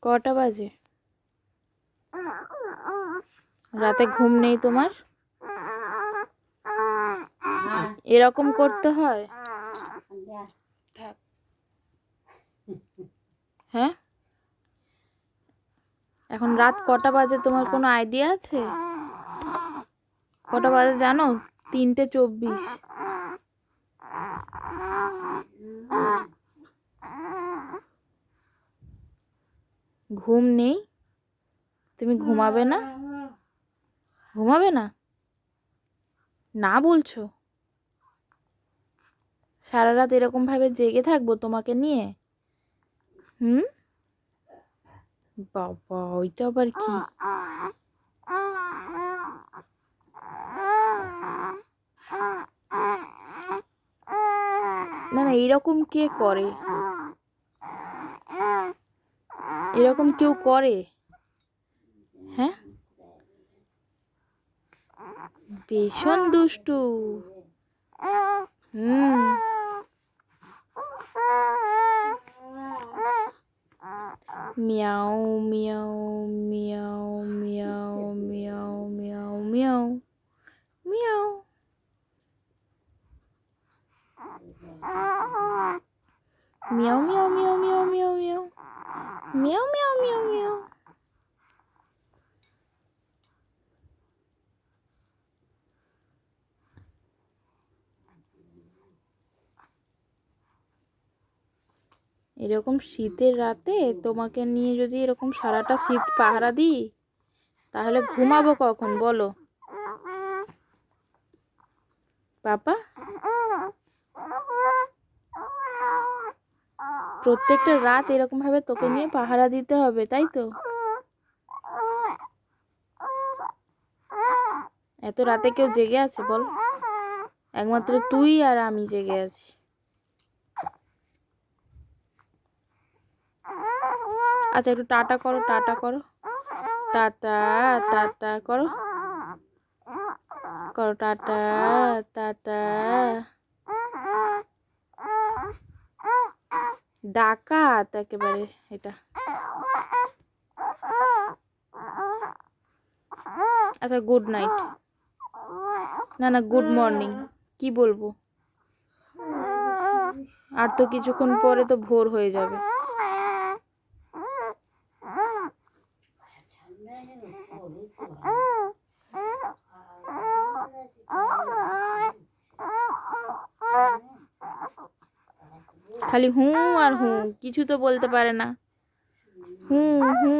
কটা বাজে? রাতে ঘুম নেই তোমার? এরকম করতে হয়? হ্যাঁ, এখন রাত কটা বাজে তোমার কোনো আইডিয়া আছে? কটা বাজে জানো? 3:24। ঘুম নেই? তুমি ঘুমাবে না? ঘুমাবে না? না বলছো? সারা রাত এরকম ভাবে জেগে থাকবো তোমাকে নিয়ে? হুম, বাবা ওইটা আবার কি? না না, এরকম কে করে? এরকম কেউ করে? হ্যাঁ, ভীষণ দুষ্টু। হুম, মিয়াও মিয়াও মিয়াও মিয়াও মিয়াও মিয়াও মিয়াও মিয়াও মিয়াও মিয়াও মিয়াও মিয়াও মিয়াও মিয়াও মিয়াও মিয়াও মিয়াও মিয়াও। এরকম শীতের রাতে তোমাকে নিয়ে যদি এরকম সারাটা শীত পাহারা দিই, তাহলে ঘুমাবো কখন বলো পাপা? প্রত্যেকটা রাত এরকম ভাবে তোকে নিয়ে পাহারা দিতে হবে, তাই তো? এত রাতে কেউ জেগে আছে বল? একমাত্র তুই আর আমি জেগে আছি। আচ্ছা, একটু টাটা করো, টাটা করো, টাটা টাটা করো, করো টাটা টাটা। ডাকাত একেবারে এটা। আচ্ছা, গুড নাইট। না না, গুড মর্নিং। কি বলবো? আর তো কিছুক্ষণ পরে তো ভোর হয়ে যাবে। খালি হুঁ আর হুঁ, কিছু তো বলতে পারে না। হুঁ হুঁ।